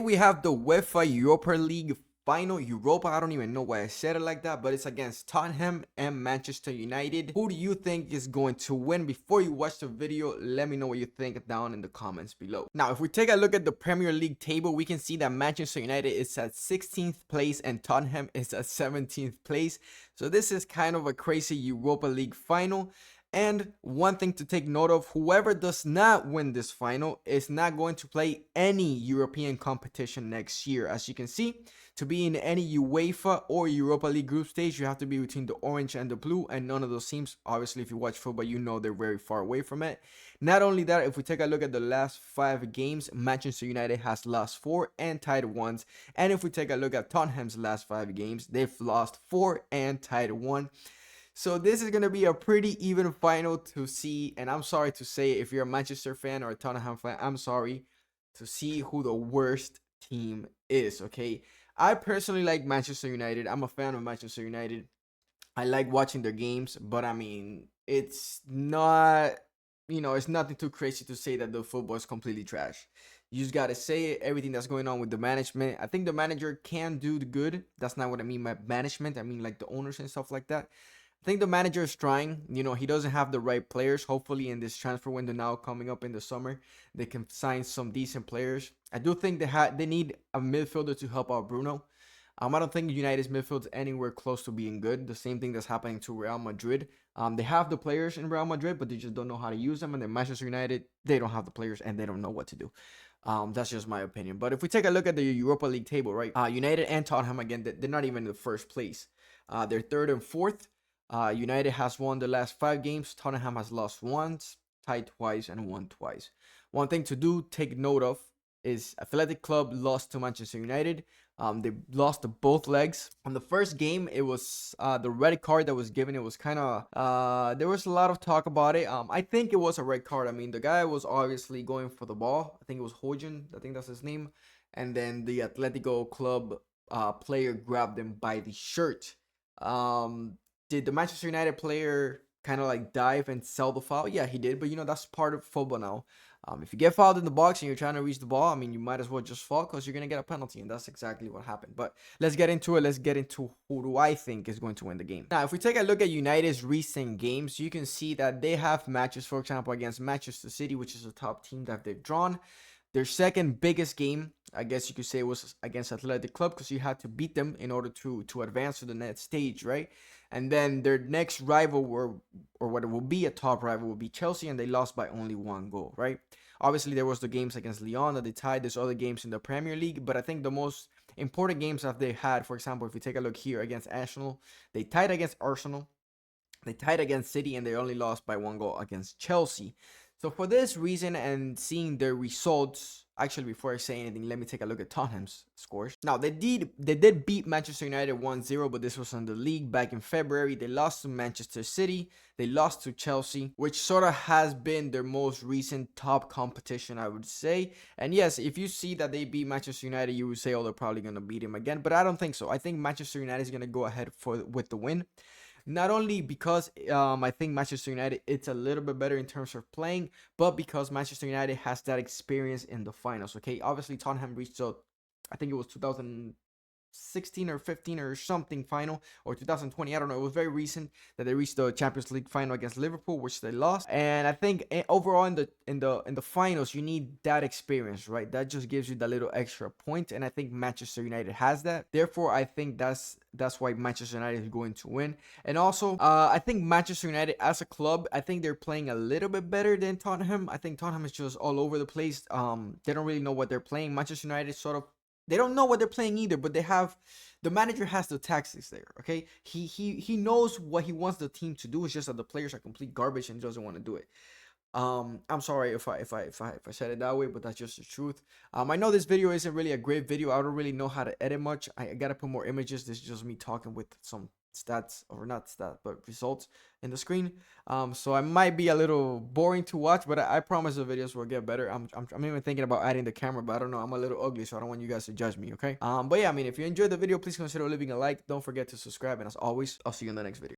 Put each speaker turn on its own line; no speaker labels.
We have the UEFA Europa League final. Europa, I don't even know why I said it like that, but it's against Tottenham and Manchester United. Who do you think is going to win? Before you watch the video, let me know what you think down in the comments below. Now, if we take a look at the Premier League table, we can see that Manchester United is at 16th place and Tottenham is at 17th place. So this is kind of a crazy Europa League final. And one thing to take note of, whoever does not win this final is not going to play any European competition next year. As you can see, to be in any UEFA or Europa League group stage, you have to be between the orange and the blue, and none of those teams, obviously if you watch football, you know they're very far away from it. Not only that, if we take a look at the last 5 games, Manchester United has lost 4 and tied 1. And if we take a look at Tottenham's last 5 games, they've lost 4 and tied 1. So this is going to be a pretty even final to see. And I'm sorry to say, if you're a Manchester fan or a Tottenham fan, I'm sorry to see who the worst team is, okay? I personally like Manchester United. I'm a fan of Manchester United. I like watching their games, but I mean, it's not, it's nothing too crazy to say that the football is completely trash. You just got to say it, everything that's going on with the management. I think the manager can do the good. That's not what I mean by management. I mean like the owners and stuff like that. I think the manager is trying. He doesn't have the right players. Hopefully, in this transfer window now coming up in the summer, they can sign some decent players. I do think they need a midfielder to help out Bruno. I don't think United's midfield's anywhere close to being good. The same thing that's happening to Real Madrid. They have the players in Real Madrid, but they just don't know how to use them. And then Manchester United, they don't have the players and they don't know what to do. That's just my opinion. But if we take a look at the Europa League table, right? United and Tottenham, again, they're not even in the first place. They're third and fourth. United has won the last 5 games. Tottenham has lost once, tied twice, and won twice. One thing to take note of is Athletic Club lost to Manchester United. They lost to both legs. On the first game, it was the red card that was given. It was kind of, there was a lot of talk about it. I think it was a red card. I mean, the guy was obviously going for the ball. I think it was Hojan. I think that's his name. And then the Atletico Club player grabbed him by the shirt. Did the Manchester United player kind of like dive and sell the foul? Yeah, he did. But, that's part of football now. If you get fouled in the box and you're trying to reach the ball, I mean, you might as well just fall because you're going to get a penalty. And that's exactly what happened. But let's get into it. Let's get into who do I think is going to win the game. Now, if we take a look at United's recent games, you can see that they have matches, for example, against Manchester City, which is a top team that they've drawn. Their second biggest game, I guess you could say, was against Athletic Club because you had to beat them in order to advance to the next stage, right? And then their next rival, or what it will be a top rival, will be Chelsea, and they lost by only 1 goal, right? Obviously, there was the games against Lyon that they tied. There's other games in the Premier League, but I think the most important games that they had, for example, if we take a look here against Arsenal, they tied against Arsenal, they tied against City, and they only lost by 1 goal against Chelsea. So for this reason and seeing their results, actually before I say anything, let me take a look at Tottenham's scores. Now they did beat Manchester United 1-0, but this was in the league back in February. They lost to Manchester City, they lost to Chelsea, which sort of has been their most recent top competition, I would say. And yes, if you see that they beat Manchester United, you would say, oh, they're probably going to beat him again, but I don't think so. I think Manchester United is going to go ahead with the win. Not only because I think Manchester United, it's a little bit better in terms of playing, but because Manchester United has that experience in the finals, okay? Obviously, Tottenham reached I think it was 2016 or 15 or something final, or 2020, I don't know. It was very recent that they reached the Champions League final against Liverpool, which they lost. And I think overall in the finals, you need that experience, right? That just gives you that little extra point, and I think Manchester United has that. Therefore, I think that's why Manchester United is going to win. And also, I think Manchester United as a club, I think they're playing a little bit better than Tottenham. I think Tottenham is just all over the place. They don't really know what they're playing. Manchester United they don't know what they're playing either, but the manager has the tactics there, okay? He knows what he wants the team to do. It's just that the players are complete garbage and he doesn't want to do it. I'm sorry if I said it that way, but that's just the truth. I know this video isn't really a great video. I don't really know how to edit much. I gotta put more images. This is just me talking with some stats, or not stats, but results in the screen. So I might be a little boring to watch, but I promise the videos will get better. I'm even thinking about adding the camera, but I don't know. I'm a little ugly, so I don't want you guys to judge me, okay? But yeah, I mean, if you enjoyed the video, please consider leaving a like. Don't forget to subscribe, and as always, I'll see you in the next video.